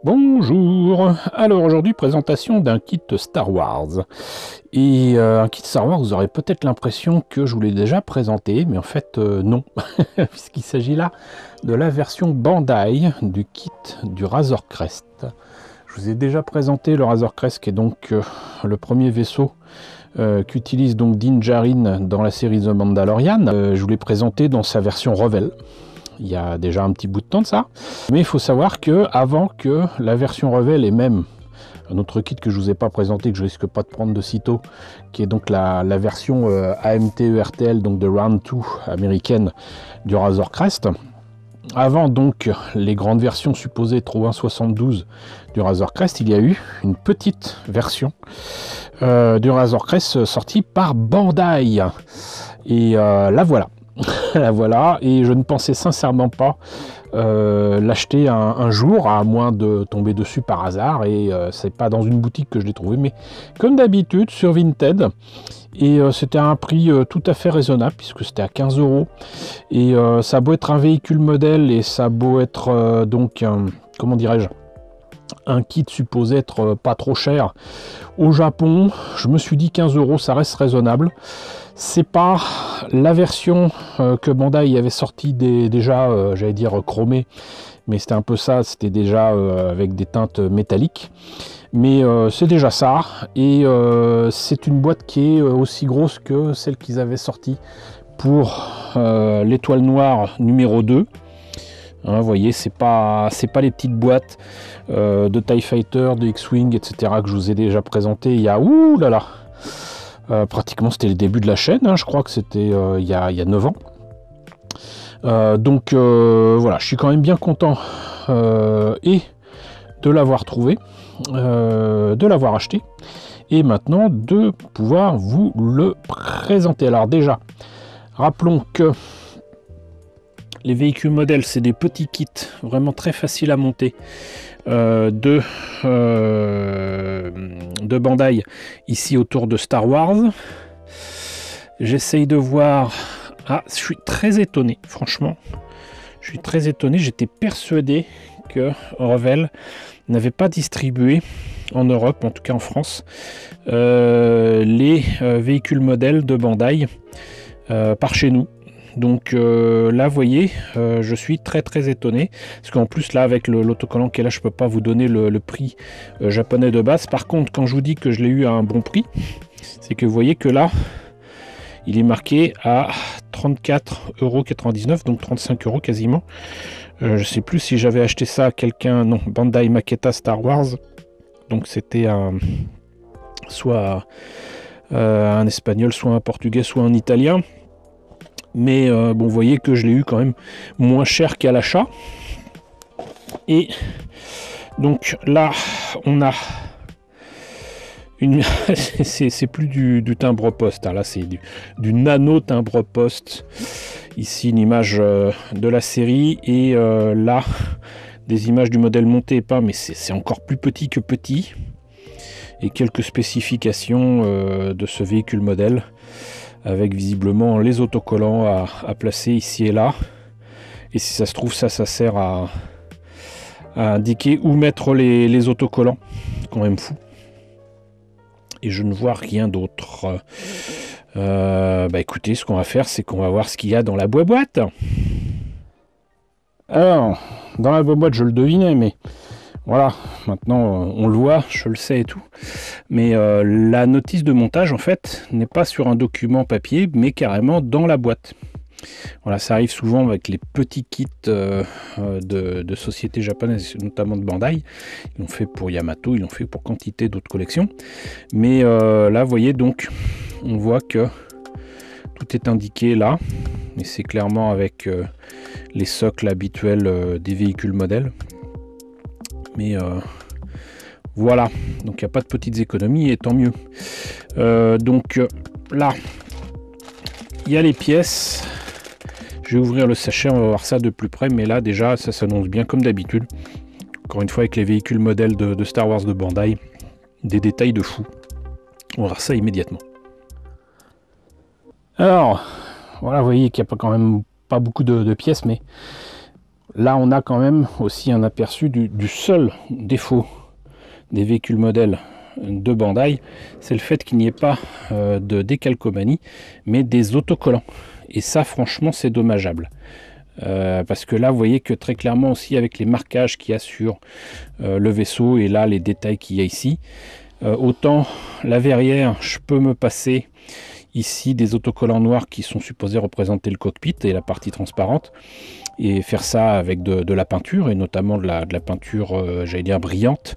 Bonjour. Alors aujourd'hui, présentation d'un kit Star Wars. Et un kit Star Wars, vous aurez peut-être l'impression que je vous l'ai déjà présenté, mais en fait non, puisqu'il s'agit là de la version Bandai du kit du Razor Crest. Je vous ai déjà présenté le Razor Crest, qui est donc le premier vaisseau qu'utilise donc Din Djarin dans la série The Mandalorian. Je vous l'ai présenté dans sa version Revel. Il y a déjà un petit bout de temps de ça. Mais il faut savoir que avant que la version Revel et même un autre kit que je ne vous ai pas présenté, que je risque pas de prendre de sitôt, qui est donc la version AMT-ERTL, donc de Round 2 américaine du Razor Crest. Avant donc les grandes versions supposées être au 1.72 du Razor Crest, il y a eu une petite version du Razor Crest sortie par Bandai. Et la voilà. La voilà, et je ne pensais sincèrement pas l'acheter un jour, à moins de tomber dessus par hasard, et c'est pas dans une boutique que je l'ai trouvé, mais comme d'habitude sur Vinted, et c'était à un prix tout à fait raisonnable, puisque c'était à 15 €, et ça a beau être un véhicule modèle, et ça a beau être donc, comment dirais-je, un kit supposé être pas trop cher au Japon, je me suis dit 15 €, ça reste raisonnable. C'est pas la version que Bandai avait sorti déjà, j'allais dire chromée, mais c'était un peu ça, c'était déjà avec des teintes métalliques. Mais c'est déjà ça, et c'est une boîte qui est aussi grosse que celle qu'ils avaient sortie pour l'étoile noire numéro 2. Hein, vous voyez, c'est pas les petites boîtes de TIE Fighter, de X-Wing, etc. que je vous ai déjà présenté il y a ouh là là. Pratiquement c'était le début de la chaîne, hein, je crois que c'était il y a 9 ans. Donc voilà, je suis quand même bien content et de l'avoir trouvé, de l'avoir acheté, et maintenant de pouvoir vous le présenter. Alors déjà, rappelons que les véhicules modèles, c'est des petits kits vraiment très faciles à monter de Bandai, ici autour de Star Wars. J'essaye de voir. Ah, je suis très étonné, franchement. Je suis très étonné. J'étais persuadé que Revel n'avait pas distribué en Europe, en tout cas en France, les véhicules modèles de Bandai par chez nous. Donc là, vous voyez, je suis très étonné, parce qu'en plus là, avec l'autocollant qui est là, je peux pas vous donner le prix japonais de base. Par contre, quand je vous dis que je l'ai eu à un bon prix, c'est que vous voyez que là, il est marqué à 34,99 €, donc 35 € quasiment. Je sais plus si j'avais acheté ça à quelqu'un, non, Bandai Maketa Star Wars, donc c'était soit un espagnol, soit un portugais, soit un italien. Mais bon, vous voyez que je l'ai eu quand même moins cher qu'à l'achat. Et donc là, on a une c'est plus du timbre poste, hein. Là c'est du nano timbre poste. Ici une image de la série, et là des images du modèle monté et pas, mais c'est encore plus petit que petit, et quelques spécifications de ce véhicule modèle, avec visiblement les autocollants à placer ici et là. Et si ça se trouve, ça sert à indiquer où mettre les autocollants. C'est quand même fou. Et je ne vois rien d'autre. Bah écoutez, ce qu'on va faire, c'est qu'on va voir ce qu'il y a dans la boîte. Alors, dans la boîte, je le devinais, mais voilà, maintenant on le voit, je le sais et tout. Mais la notice de montage, en fait, n'est pas sur un document papier, mais carrément dans la boîte. Voilà, ça arrive souvent avec les petits kits de sociétés japonaises, notamment de Bandai. Ils l'ont fait pour Yamato, ils l'ont fait pour quantité d'autres collections. Mais là, vous voyez, donc, on voit que tout est indiqué là. Et c'est clairement avec les socles habituels des véhicules modèles. Mais voilà, donc il n'y a pas de petites économies, et tant mieux. Donc là, il y a les pièces. Je vais ouvrir le sachet, on va voir ça de plus près, mais là déjà ça s'annonce bien comme d'habitude. Encore une fois, avec les véhicules modèles de Star Wars de Bandai, des détails de fou. On va voir ça immédiatement. Alors, voilà, vous voyez qu'il n'y a quand même pas beaucoup de pièces, mais là on a quand même aussi un aperçu du seul défaut des véhicules modèles de Bandai, c'est le fait qu'il n'y ait pas de décalcomanie, mais des autocollants. Et ça, franchement, c'est dommageable. Parce que là, vous voyez que très clairement aussi, avec les marquages qu'il y a sur le vaisseau, et là, les détails qu'il y a ici, autant la verrière, je peux me passer ici des autocollants noirs qui sont supposés représenter le cockpit et la partie transparente, et faire ça avec de la peinture, et notamment de la peinture, j'allais dire brillante,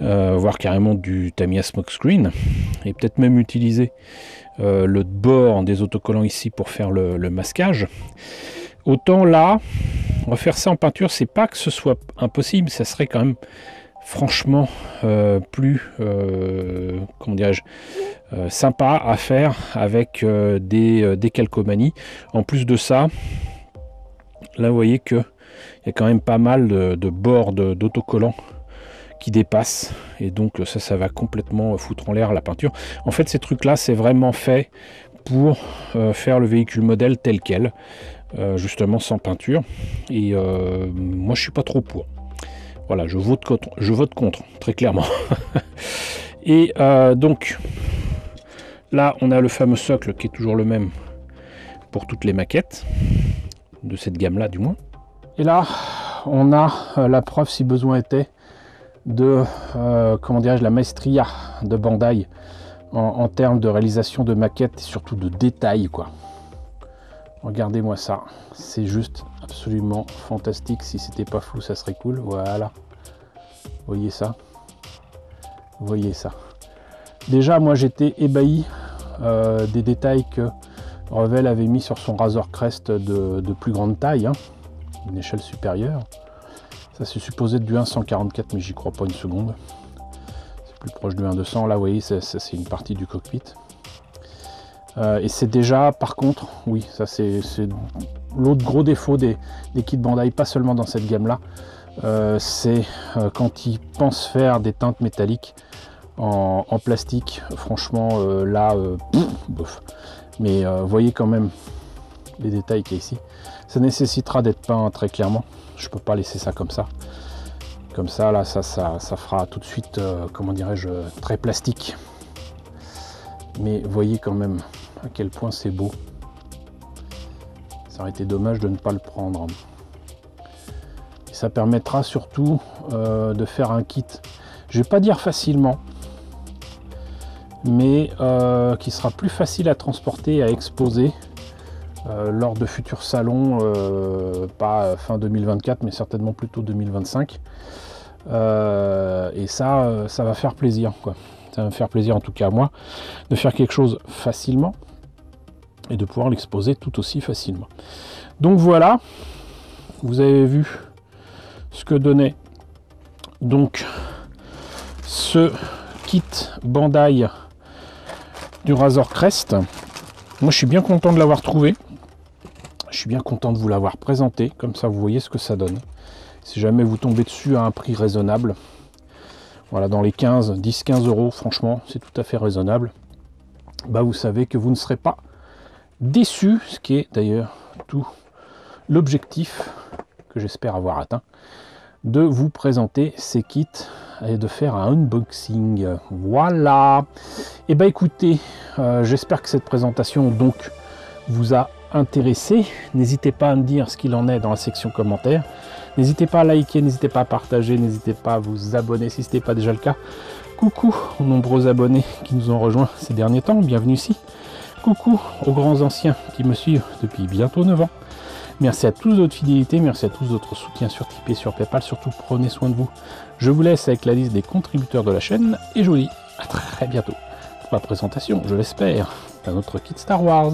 voire carrément du Tamiya Smokescreen, et peut-être même utiliser le bord des autocollants ici pour faire le masquage. Autant là, refaire ça en peinture, c'est pas que ce soit impossible, ça serait quand même franchement plus, comment dirais-je, sympa à faire avec des calcomanies. En plus de ça, là vous voyez que il y a quand même pas mal de bords d'autocollants qui dépassent, et donc ça va complètement foutre en l'air la peinture. En fait, ces trucs là, c'est vraiment fait pour faire le véhicule modèle tel quel, justement sans peinture, et moi je suis pas trop pour. Voilà, je vote contre très clairement. Et donc là on a le fameux socle qui est toujours le même pour toutes les maquettes de cette gamme là du moins. Et là on a la preuve, si besoin était, de comment dirais-je, la maestria de Bandai en termes de réalisation de maquettes et surtout de détails, quoi. Regardez-moi ça, c'est juste absolument fantastique. Si c'était pas flou, ça serait cool. Voilà, voyez ça, voyez ça. Déjà moi j'étais ébahi des détails que Revell avait mis sur son Razor Crest de plus grande taille, hein, une échelle supérieure. Ça c'est supposé être du 1.144, mais j'y crois pas une seconde. C'est plus proche du 1.200. Là vous voyez, c'est une partie du cockpit. Et c'est déjà, par contre, oui, ça c'est l'autre gros défaut des kits Bandai, pas seulement dans cette gamme là, c'est quand ils pensent faire des teintes métalliques en plastique. Franchement là, bof. Mais voyez quand même les détails qu'il y a ici. Ça nécessitera d'être peint très clairement, je peux pas laisser ça comme ça. Comme ça, là, ça fera tout de suite, comment dirais-je, très plastique. Mais voyez quand même à quel point c'est beau. Ça aurait été dommage de ne pas le prendre. Et ça permettra surtout de faire un kit, je vais pas dire facilement, mais qui sera plus facile à transporter et à exposer lors de futurs salons, pas fin 2024, mais certainement plutôt 2025. Et ça va faire plaisir, quoi. Ça va me faire plaisir, en tout cas à moi, de faire quelque chose facilement et de pouvoir l'exposer tout aussi facilement. Donc voilà, vous avez vu ce que donnait donc ce kit Bandai du Razor Crest. Moi je suis bien content de l'avoir trouvé, je suis bien content de vous l'avoir présenté, comme ça vous voyez ce que ça donne. Si jamais vous tombez dessus à un prix raisonnable, voilà, dans les 10-15 euros, franchement, c'est tout à fait raisonnable. Bah, vous savez que vous ne serez pas déçu, ce qui est d'ailleurs tout l'objectif que j'espère avoir atteint, de vous présenter ces kits et de faire un unboxing. Voilà. Et bah écoutez, j'espère que cette présentation donc vous a intéressé. N'hésitez pas à me dire ce qu'il en est dans la section commentaires. N'hésitez pas à liker, n'hésitez pas à partager, n'hésitez pas à vous abonner si ce n'était pas déjà le cas. Coucou aux nombreux abonnés qui nous ont rejoints ces derniers temps, bienvenue ici. Coucou aux grands anciens qui me suivent depuis bientôt 9 ans. Merci à tous votre fidélité, merci à tous votre soutien sur Tipeee, sur Paypal, surtout prenez soin de vous. Je vous laisse avec la liste des contributeurs de la chaîne et je vous dis à très bientôt pour la présentation, je l'espère, d'un autre kit Star Wars.